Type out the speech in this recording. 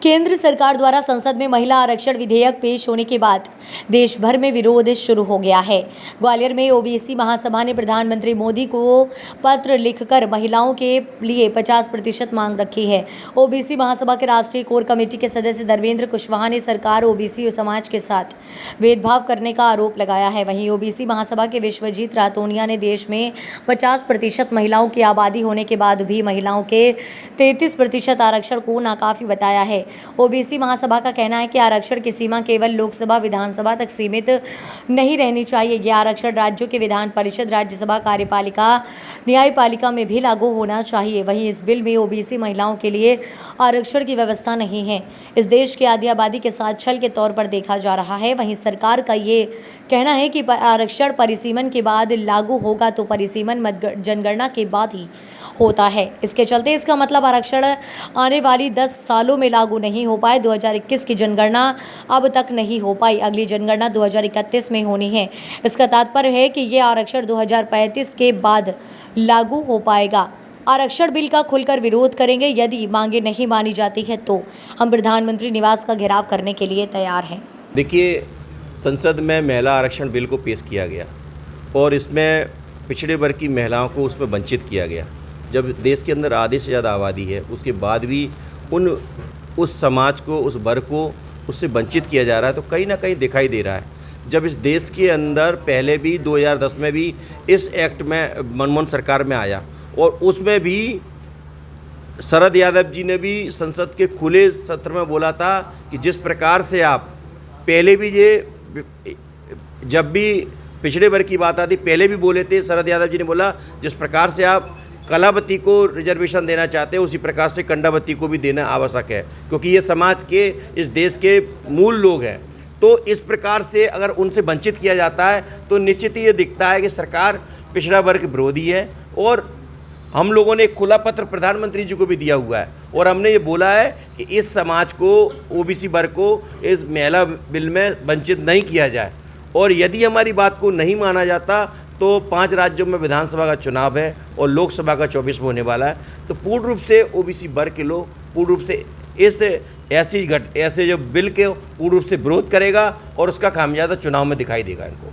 केंद्र सरकार द्वारा संसद में महिला आरक्षण विधेयक पेश होने के बाद देश भर में विरोध शुरू हो गया है। ग्वालियर में ओबीसी महासभा ने प्रधानमंत्री मोदी को पत्र लिखकर महिलाओं के लिए 50% मांग रखी है। ओबीसी महासभा के राष्ट्रीय कोर कमेटी के सदस्य धर्मेंद्र कुशवाहा ने सरकार ओबीसी समाज के साथ भेदभाव करने का आरोप लगाया है। वहीं ओबीसी महासभा के विश्वजीत रातोनिया ने देश में 50% महिलाओं की आबादी होने के बाद भी महिलाओं के 33% आरक्षण को नाकाफी बताया है। ओबीसी महासभा का कहना है कि आरक्षण की सीमा केवल लोकसभा विधानसभा तक सीमित नहीं रहनी चाहिए। यह आरक्षण राज्यों के विधान परिषद, राज्यसभा, कार्यपालिका, न्यायपालिका में भी लागू होना चाहिए। वहीं इस बिल में ओबीसी महिलाओं के लिए आरक्षण की व्यवस्था नहीं है। इस देश की आधी आबादी के साथ छल के तौर पर देखा जा रहा है। वहीं सरकार का ये कहना है कि आरक्षण परिसीमन के बाद लागू होगा तो परिसीमन जनगणना के बाद ही होता है। इसके चलते इसका मतलब आरक्षण आने वाली 10 सालों में लागू नहीं हो पाए। 2021 की जनगणना अब तक नहीं हो पाई, अगली जनगणना 2031 में होनी है। इसका तात्पर्य है कि ये आरक्षण 2035 के बाद लागू हो पाएगा। आरक्षण बिल का खुलकर विरोध करेंगे। यदि मांगे नहीं मानी जाती है तो हम प्रधानमंत्री निवास का घेराव करने के लिए तैयार हैं। देखिए, संसद में महिला आरक्षण बिल को पेश किया गया और इसमें पिछड़े वर्ग की महिलाओं को उसमें वंचित किया गया। जब देश के अंदर आधे से ज़्यादा आबादी है, उसके बाद भी उस समाज को, उस वर्ग को उससे वंचित किया जा रहा है, तो कहीं ना कहीं दिखाई दे रहा है। जब इस देश के अंदर पहले भी 2010 में भी इस एक्ट में मनमोहन सरकार में आया और उसमें भी शरद यादव जी ने भी संसद के खुले सत्र में बोला था कि जिस प्रकार से आप पहले भी जब भी पिछड़े वर्ग की बात आती पहले भी बोले थे, शरद यादव जी ने बोला जिस प्रकार से आप कलावती को रिजर्वेशन देना चाहते हैं उसी प्रकार से कंडावती को भी देना आवश्यक है, क्योंकि ये समाज के, इस देश के मूल लोग हैं। तो इस प्रकार से अगर उनसे वंचित किया जाता है तो निश्चित ही ये दिखता है कि सरकार पिछड़ा वर्ग विरोधी है। और हम लोगों ने एक खुला पत्र प्रधानमंत्री जी को भी दिया हुआ है और हमने ये बोला है कि इस समाज को, ओबीसी वर्ग को इस महिला बिल में वंचित नहीं किया जाए। और यदि हमारी बात को नहीं माना जाता तो 5 राज्यों में विधानसभा का चुनाव है और लोकसभा का 24 में होने वाला है। तो पूर्ण रूप से ओबीसी वर्ग के लोग पूर्ण रूप से ऐसे जो बिल के पूर्ण रूप से विरोध करेगा और उसका खामियाजा चुनाव में दिखाई देगा इनको।